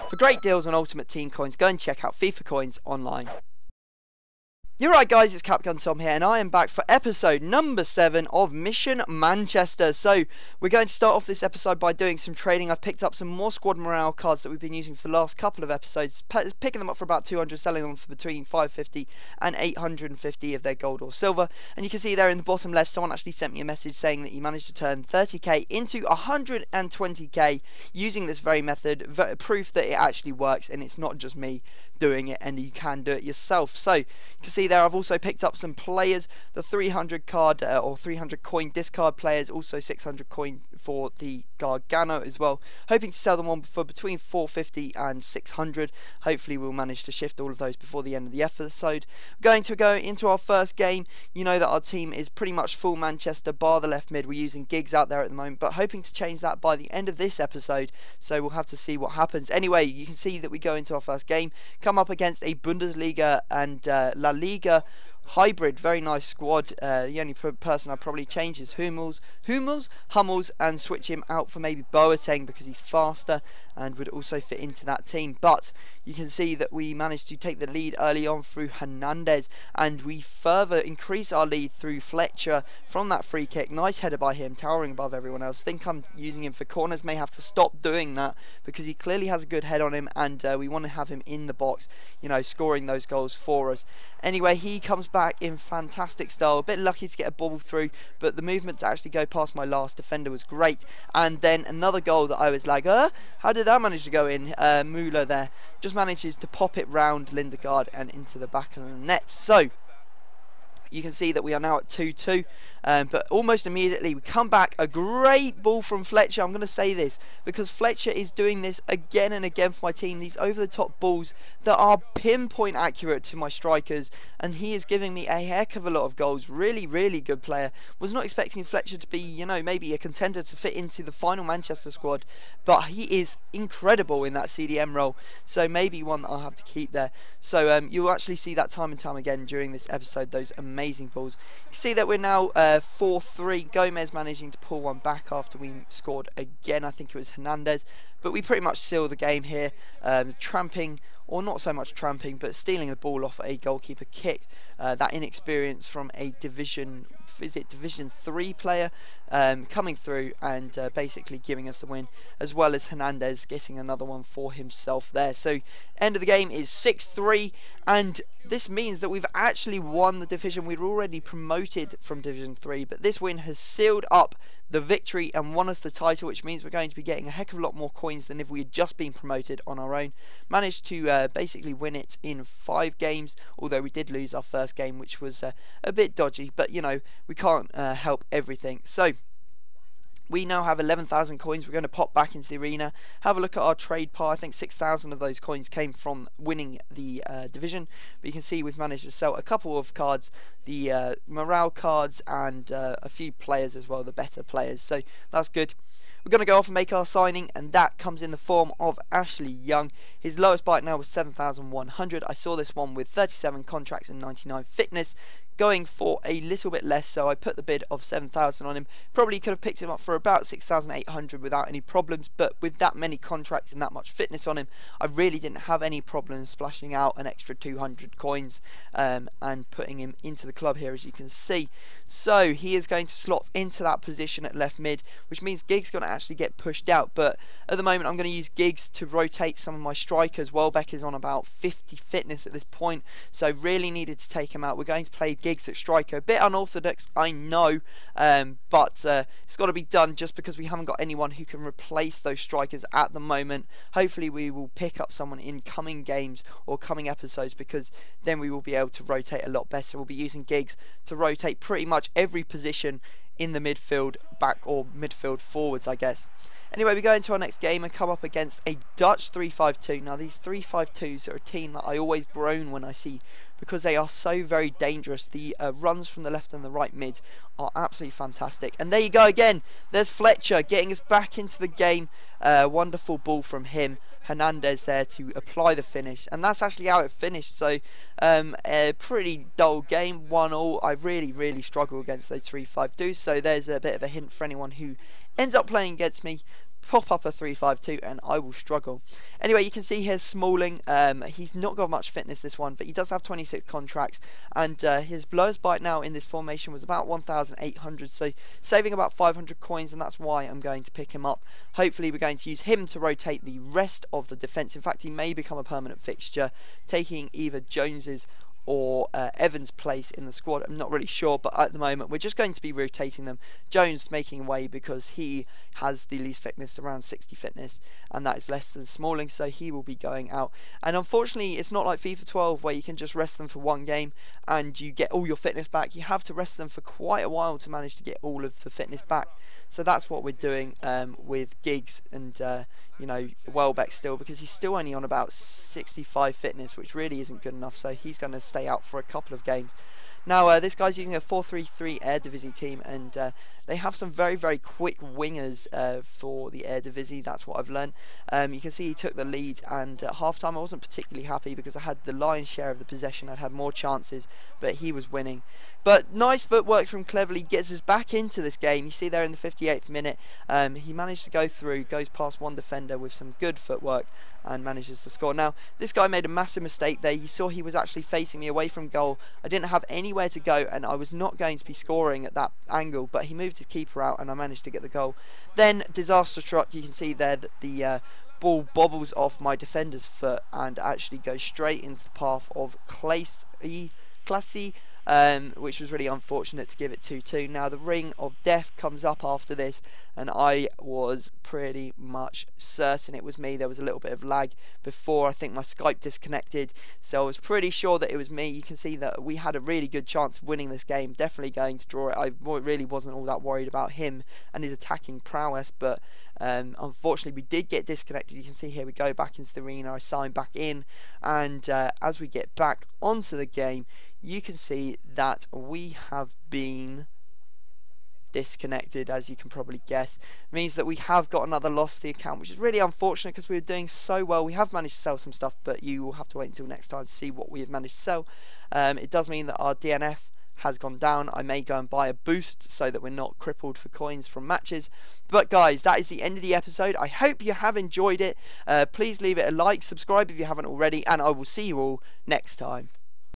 For great deals on Ultimate Team coins, go and check out FIFA Coins online. You're right guys, it's Capgun Tom here and I am back for episode number 7 of Mission Manchester. So we're going to start off this episode by doing some trading. I've picked up some more squad morale cards that we've been using for the last couple of episodes, picking them up for about 200, selling them for between 550 and 850 if they're gold or silver. And you can see there in the bottom left, someone actually sent me a message saying that he managed to turn 30k into 120k using this very method, proof that it actually works and it's not just me doing it, and you can do it yourself. So you can see there I've also picked up some players, the 300 card or 300 coin discard players, also 600 coin for the Gargano as well, hoping to sell them on for between 450 and 600. Hopefully we'll manage to shift all of those before the end of the episode. We're going to go into our first game. You know that our team is pretty much full Manchester bar the left mid. We're using gigs out there at the moment, but hoping to change that by the end of this episode, so we'll have to see what happens. Anyway, you can see that we go into our first game, come up against a Bundesliga and La Liga hybrid. Very nice squad. The only person I'd probably change is Hummels, and switch him out for maybe Boateng because he's faster and would also fit into that team. But you can see that we managed to take the lead early on through Hernandez, and we further increase our lead through Fletcher from that free kick. Nice header by him, towering above everyone else. Think I'm using him for corners, may have to stop doing that because he clearly has a good head on him, and we want to have him in the box, you know, scoring those goals for us. Anyway, he comes back in fantastic style, a bit lucky to get a ball through, but the movement to actually go past my last defender was great. And then another goal that I was like, how did that manage to go in? Müller there just manages to pop it round Lindegaard and into the back of the net. So you can see that we are now at 2-2, but almost immediately we come back. A great ball from Fletcher. I'm going to say this because Fletcher is doing this again and again for my team. These over-the-top balls that are pinpoint accurate to my strikers, and he is giving me a heck of a lot of goals. Really, really good player. Was not expecting Fletcher to be, you know, maybe a contender to fit into the final Manchester squad, but he is incredible in that CDM role, so maybe one that I'll have to keep there. So you'll actually see that time and time again during this episode, those amazing balls. You see that we're now 4-3. Gomez managing to pull one back after we scored again. I think it was Hernandez, but we pretty much seal the game here, tramping, or not so much tramping, but stealing the ball off a goalkeeper kick. That inexperience from a Division 3 player coming through and basically giving us the win, as well as Hernandez getting another one for himself there. So end of the game is 6-3, and this means that we've actually won the division. We'd already promoted from Division 3, but this win has sealed up the victory and won us the title, which means we're going to be getting a heck of a lot more coins than if we had just been promoted on our own. Managed to basically win it in 5 games, although we did lose our first game, which was a bit dodgy, but you know, we can't help everything. So we now have 11,000 coins. We're going to pop back into the arena, have a look at our trade pile. I think 6,000 of those coins came from winning the division. But you can see we've managed to sell a couple of cards, the morale cards, and a few players as well, the better players. So that's good. We're going to go off and make our signing, and that comes in the form of Ashley Young. His lowest bite now was 7,100. I saw this one with 37 contracts and 99 fitness, going for a little bit less, so I put the bid of 7,000 on him. Probably could have picked him up for about 6,800 without any problems, but with that many contracts and that much fitness on him, I really didn't have any problems splashing out an extra 200 coins and putting him into the club here, as you can see. So he is going to slot into that position at left mid, which means Giggs going to actually get pushed out, but at the moment I'm going to use Giggs to rotate some of my strikers. Welbeck is on about 50 fitness at this point, so really needed to take him out. We're going to play Giggs at striker. A bit unorthodox, I know, but it's got to be done just because we haven't got anyone who can replace those strikers at the moment. Hopefully we will pick up someone in coming games or coming episodes, because then we will be able to rotate a lot better. We'll be using Giggs to rotate pretty much every position in the midfield, back or midfield forwards, I guess. Anyway, we go into our next game and come up against a Dutch 3-5-2. Now, these 3-5-2s are a team that I always groan when I see, because they are so very dangerous. The runs from the left and the right mid are absolutely fantastic. And there you go again. There's Fletcher getting us back into the game. Wonderful ball from him. Hernandez there to apply the finish, and that's actually how it finished. So a pretty dull game, 1-1. I really struggle against those 3-5-2s, so there's a bit of a hint for anyone who ends up playing against me. pop up a 352 and I will struggle. Anyway, you can see here's Smalling. He's not got much fitness this one, but he does have 26 contracts, and his lowest bite now in this formation was about 1,800, so saving about 500 coins, and that's why I'm going to pick him up. Hopefully we're going to use him to rotate the rest of the defence. In fact, he may become a permanent fixture, taking either Jones's or Evans' place in the squad. I'm not really sure, but at the moment we're just going to be rotating them. Jones making way because he has the least fitness, around 60 fitness, and that is less than Smalling, so he will be going out. And unfortunately, it's not like FIFA 12 where you can just rest them for one game and you get all your fitness back. You have to rest them for quite a while to manage to get all of the fitness back. So that's what we're doing with Giggs and you know, Welbeck still, because he's still only on about 65 fitness, which really isn't good enough, so he's going to stay out for a couple of games. Now this guy's using a 4-3-3 Eredivisie team, and they have some very, very quick wingers for the Eredivisie. That's what I've learned. You can see he took the lead, and at half-time I wasn't particularly happy because I had the lion's share of the possession. I'd had more chances, but he was winning. But nice footwork from Cleverley gets us back into this game. You see there in the 58th minute, he managed to go through, goes past one defender with some good footwork, and manages to score. Now, this guy made a massive mistake there. You saw he was actually facing me away from goal. I didn't have anywhere to go, and I was not going to be scoring at that angle, but he moved his keeper out, and I managed to get the goal. Then, disaster struck. You can see there that the ball bobbles off my defender's foot and actually goes straight into the path of Classy, which was really unfortunate to give it 2-2. Now the ring of death comes up after this, and I was pretty much certain it was me. There was a little bit of lag before. I think my Skype disconnected, so I was pretty sure that it was me. You can see that we had a really good chance of winning this game, definitely going to draw it. I really wasn't all that worried about him and his attacking prowess, but unfortunately we did get disconnected. You can see here we go back into the arena. I sign back in, and as we get back onto the game, you can see that we have been disconnected, as you can probably guess. It means that we have got another loss to the account, which is really unfortunate because we were doing so well. We have managed to sell some stuff, but you will have to wait until next time to see what we have managed to sell. It does mean that our DNF has gone down. I may go and buy a boost so that we're not crippled for coins from matches. But guys, that is the end of the episode. I hope you have enjoyed it. Please leave it a like, subscribe if you haven't already, and I will see you all next time.